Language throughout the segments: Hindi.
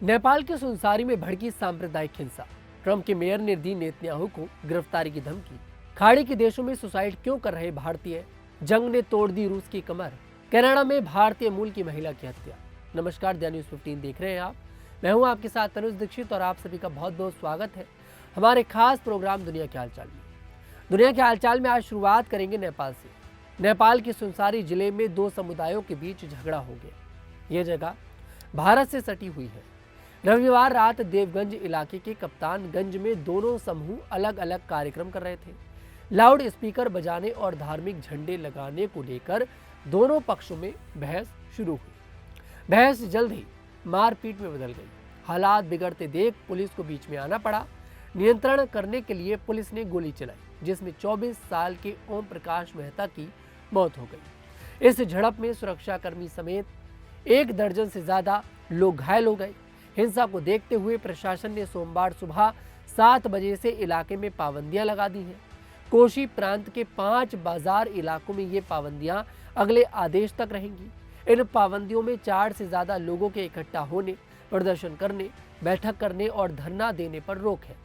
नेपाल के सुनसारी में भड़की सांप्रदायिक हिंसा। ट्रंप के मेयर ने दी नेतन्याहू को गिरफ्तारी की धमकी। खाड़ी के देशों में सुसाइड क्यों कर रहे भारतीय। जंग ने तोड़ दी रूस की कमर। कनाडा में भारतीय मूल की महिला की हत्या। नमस्कार, द न्यूज़ 15 देख रहे हैं आप। मैं हूं आपके साथ तनुज दीक्षित और आप सभी का बहुत बहुत स्वागत है हमारे खास प्रोग्राम दुनिया के हालचाल में। दुनिया के हालचाल में आज शुरुआत करेंगे नेपाल से। नेपाल के सुनसारी जिले में दो समुदायों के बीच झगड़ा हो गया। यह जगह भारत से सटी हुई है। रविवार रात देवगंज इलाके के कप्तानगंज में दोनों समूह अलग अलग कार्यक्रम कर रहे थे। लाउड स्पीकर बजाने और धार्मिक झंडे लगाने को लेकर दोनों पक्षों में बहस शुरू हुई। बहस जल्द ही मारपीट में बदल गई। हालात बिगड़ते देख पुलिस को बीच में आना पड़ा। नियंत्रण करने के लिए पुलिस ने गोली चलाई, जिसमें 24 साल के ओम प्रकाश मेहता की मौत हो गई। इस झड़प में सुरक्षाकर्मी समेत 1 दर्जन से ज्यादा लोग घायल हो गए। हिंसा को देखते हुए प्रशासन ने सोमवार सुबह 7 बजे से इलाके में पाबंदियां लगा दी हैं। कोशी प्रांत के 5 बाजार इलाकों में ये पाबंदियां अगले आदेश तक रहेंगी। इन पाबंदियों में 4 से ज्यादा लोगों के इकट्ठा होने, प्रदर्शन करने, बैठक करने और धरना देने पर रोक है।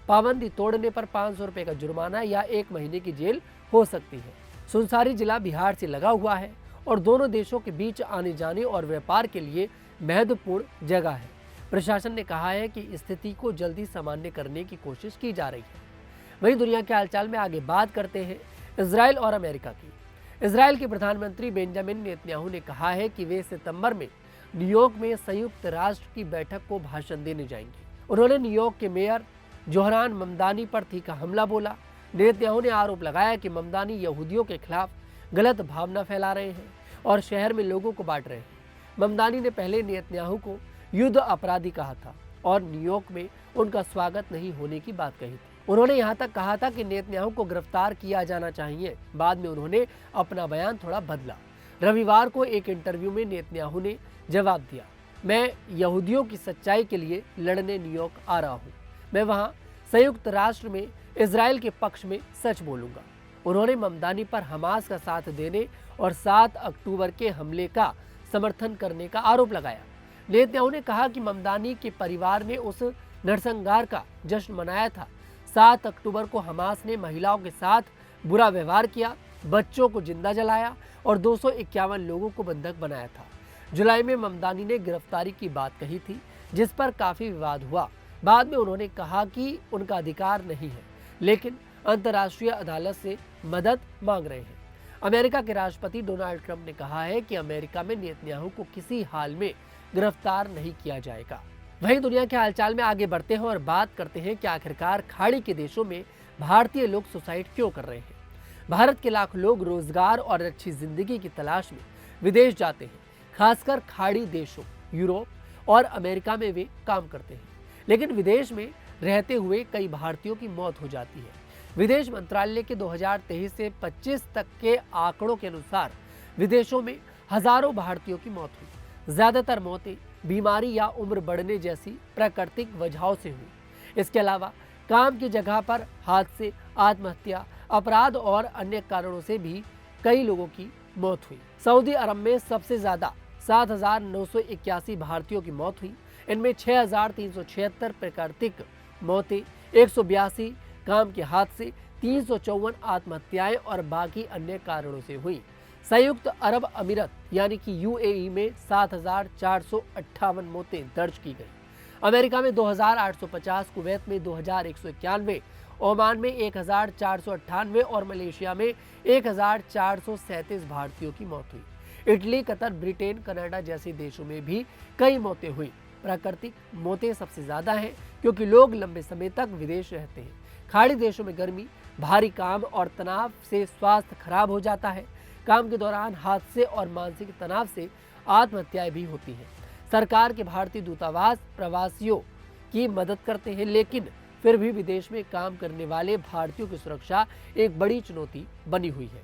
पाबंदी तोड़ने पर 500 रुपए का जुर्माना या 1 महीने की जेल हो सकती है। सुनसारी जिला बिहार से लगा हुआ है और दोनों देशों के बीच आने जाने और व्यापार के लिए महत्वपूर्ण जगह है। प्रशासन ने कहा है कि स्थिति को जल्दी सामान्य करने की कोशिश की जा रही है। वहीं दुनिया के हालचाल में आगे बात करते हैं इजराइल और अमेरिका की। इजराइल के प्रधानमंत्री बेंजामिन नेतन्याहू ने कहा है कि वे सितंबर में न्यूयॉर्क में संयुक्त राष्ट्र की बैठक को भाषण देने जाएंगे। उन्होंने न्यूयॉर्क के मेयर जोहरान ममदानी पर तीखा हमला बोला। नेतन्याहू ने आरोप लगाया कि ममदानी यहूदियों के खिलाफ गलत भावना फैला रहे हैं और शहर में लोगों को बांट रहे हैं। ममदानी ने पहले नेतन्याहू को युद्ध अपराधी कहा था और न्यूयॉर्क में उनका स्वागत नहीं होने की बात कही थी। उन्होंने यहां तक कहा था कि नेतन्याहू को गिरफ्तार किया जाना चाहिए। बाद में उन्होंने अपना बयान थोड़ा बदला। रविवार को एक इंटरव्यू में नेतन्याहू ने जवाब दिया, मैं यहूदियों की सच्चाई के लिए लड़ने न्यूयॉर्क आ रहा हूँ। मैं वहाँ संयुक्त राष्ट्र में इजराइल के पक्ष में सच बोलूंगा। उन्होंने ममदानी पर हमास का साथ देने और 7 अक्टूबर के हमले का समर्थन करने का आरोप लगाया। नेतन्याहू ने कहा कि ममदानी के परिवार ने उस नरसंहार का जश्न मनाया था। 7 अक्टूबर को हमास ने महिलाओं के साथ बुरा व्यवहार किया, बच्चों को जिंदा जलाया और 251 लोगों को बंधक बनाया था। जुलाई में ममदानी ने गिरफ्तारी की बात कही थी, जिस पर काफी विवाद हुआ। बाद में उन्होंने कहा कि उनका अधिकार नहीं है, लेकिन अंतर्राष्ट्रीय अदालत से मदद मांग रहे हैं। अमेरिका के राष्ट्रपति डोनाल्ड ट्रंप ने कहा है कि अमेरिका में नेतन्याहू को किसी हाल में गिरफ्तार नहीं किया जाएगा। वहीं दुनिया के हालचाल में आगे बढ़ते हैं और बात करते हैं कि आखिरकार खाड़ी के देशों में भारतीय लोग सुसाइड क्यों कर रहे हैं। भारत के लाखों लोग रोजगार और अच्छी जिंदगी की तलाश में विदेश जाते हैं। खासकर खाड़ी देशों, यूरोप और अमेरिका में वे काम करते हैं, लेकिन विदेश में रहते हुए कई भारतीयों की मौत हो जाती है। विदेश मंत्रालय के 2023 से 25 तक के आंकड़ों के अनुसार विदेशों में हजारों भारतीयों की मौत हुई। ज्यादातर मौतें बीमारी या उम्र बढ़ने जैसी प्राकृतिक वजहों से हुई। इसके अलावा काम की जगह पर हादसे, आत्महत्या, अपराध और अन्य कारणों से भी कई लोगों की मौत हुई। सऊदी अरब में सबसे ज्यादा 7,981 भारतीयों की मौत हुई। इनमें 6,376 प्राकृतिक मौतें, 182 काम के हादसे, 354 आत्महत्याएं और बाकी अन्य कारणों से हुई। संयुक्त अरब अमीरत यानी कि यूएई में 7,458 मौतें दर्ज की गई। अमेरिका में 2,850, कुवैत में 2,191, ओमान में 1,498 और मलेशिया में 1,437 भारतीयों की मौत हुई। इटली, कतर, ब्रिटेन, कनाडा जैसे देशों में भी कई मौतें हुई। प्राकृतिक मौतें सबसे ज्यादा हैं क्योंकि लोग लंबे समय तक विदेश रहते हैं। खाड़ी देशों में गर्मी, भारी काम और तनाव से स्वास्थ्य खराब हो जाता है। काम के दौरान हादसे और मानसिक तनाव से आत्महत्याएं भी होती हैं। सरकार के भारतीय दूतावास प्रवासियों की मदद करते हैं, लेकिन फिर भी विदेश में काम करने वाले भारतीयों की सुरक्षा एक बड़ी चुनौती बनी हुई है।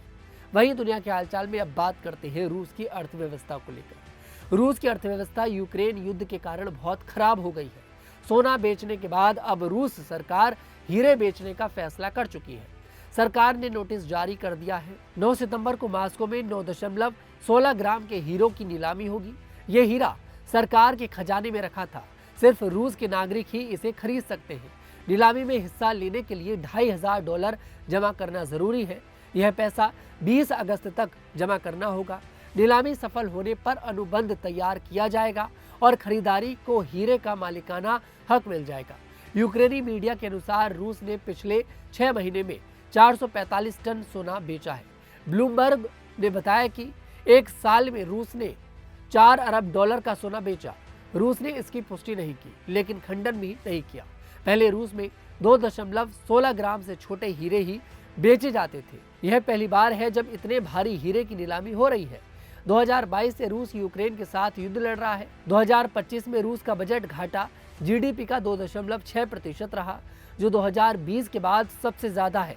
वहीं दुनिया के हालचाल में अब बात करते हैं रूस की अर्थव्यवस्था को लेकर। रूस की अर्थव्यवस्था यूक्रेन युद्ध के कारण बहुत खराब हो गई है। सोना बेचने के बाद अब रूस सरकार हीरे बेचने का फैसला कर चुकी है। सरकार ने नोटिस जारी कर दिया है। 9 सितंबर को मॉस्को में 9.16 ग्राम के हीरो की नीलामी होगी। ये हीरा सरकार के खजाने में रखा था। सिर्फ रूस के नागरिक ही इसे खरीद सकते हैं। नीलामी में हिस्सा लेने के लिए $2500 जमा करना जरूरी है। यह पैसा 20 अगस्त तक जमा करना होगा। नीलामी सफल होने पर अनुबंध तैयार किया जाएगा और खरीदारी को हीरे का मालिकाना हक मिल जाएगा। यूक्रेनी मीडिया के अनुसार रूस ने पिछले 6 महीने में 445 टन सोना बेचा है। ब्लूमबर्ग ने बताया कि एक साल में रूस ने $4 अरब का सोना बेचा। रूस ने इसकी पुष्टि नहीं की, लेकिन खंडन भी नहीं किया। पहले रूस में 2.16 ग्राम से छोटे हीरे ही बेचे जाते थे। यह पहली बार है जब इतने भारी हीरे की नीलामी हो रही है। 2022 से रूस यूक्रेन के साथ युद्ध लड़ रहा है। 2025 में रूस का बजट घाटा जीडीपी का 2.6% रहा, जो 2020 के बाद सबसे ज्यादा है।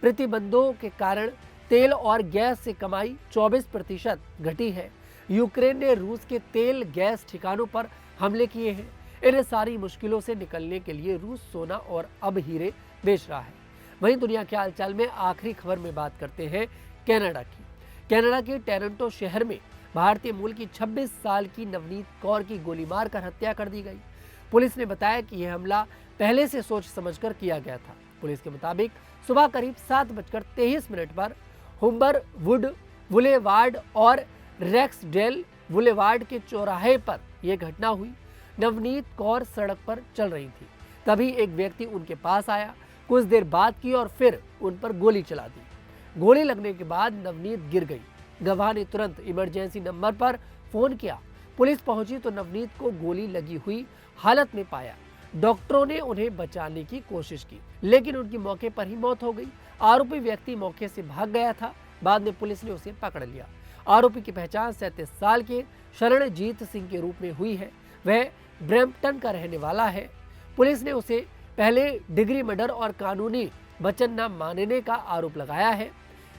प्रतिबंधों के कारण तेल और गैस से कमाई 24% घटी है। यूक्रेन ने रूस के तेल गैस ठिकानों पर हमले किए हैं। इन सारी मुश्किलों से निकलने के लिए रूस सोना और अब हीरे बेच रहा है। वहीं दुनिया के हालचाल में आखिरी खबर में बात करते हैं कनाडा की। कनाडा के टोरंटो शहर में भारतीय मूल की 26 साल की नवनीत कौर की गोली मारकर हत्या कर दी गई। पुलिस ने बताया कि यह हमला पहले से सोच समझकर किया गया था। पुलिस के मुताबिक सुबह करीब 7:23 पर हुम्बर वुड बुलेवार्ड और रेक्सडेल बुलेवार्ड के चौराहे पर यह घटना हुई। नवनीत कौर सड़क पर चल रही थी, तभी एक व्यक्ति उनके पास आया, कुछ देर बात की और फिर उन पर गोली चला दी। गोली लगने के बाद नवनीत गिर गई। गवाह ने तुरंत इमरजेंसी नंबर पर फोन किया। पुलिस पहुंची तो नवनीत को गोली लगी हुई हालत में पाया। डॉक्टरों ने उन्हें बचाने की कोशिश की, लेकिन उनकी मौके पर ही मौत हो गई। आरोपी व्यक्ति मौके से भाग गया था। बाद में पुलिस ने उसे पकड़ लिया। आरोपी की पहचान 37 साल के शरणजीत सिंह के रूप में हुई है। वह ब्रैम्पटन का रहने वाला है। पुलिस ने उसे पहले डिग्री मर्डर और कानूनी वचन न मानने का आरोप लगाया है।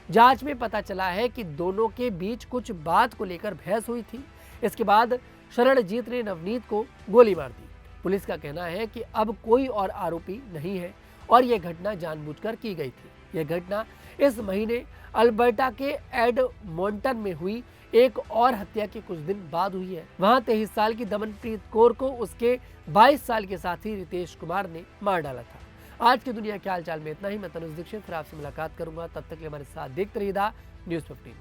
जांच में पता चला है कि दोनों के बीच कुछ बात को लेकर बहस हुई थी। इसके बाद शरणजीत ने नवनीत को गोली मार दी। पुलिस का कहना है कि अब कोई और आरोपी नहीं है और यह घटना जानबूझकर की गई थी। यह घटना इस महीने अल्बर्टा के एडमोंटन में हुई एक और हत्या के कुछ दिन बाद हुई है। वहां 23 साल की दमनप्रीत कौर को उसके 22 साल के साथी रितेश कुमार ने मार डाला था। आज की दुनिया के हालचाल में इतना ही। मैं तनुज दीक्षित फिर आपसे मुलाकात करूंगा। तब तक के लिए हमारे साथ देखते रहिएगा न्यूज़ 15।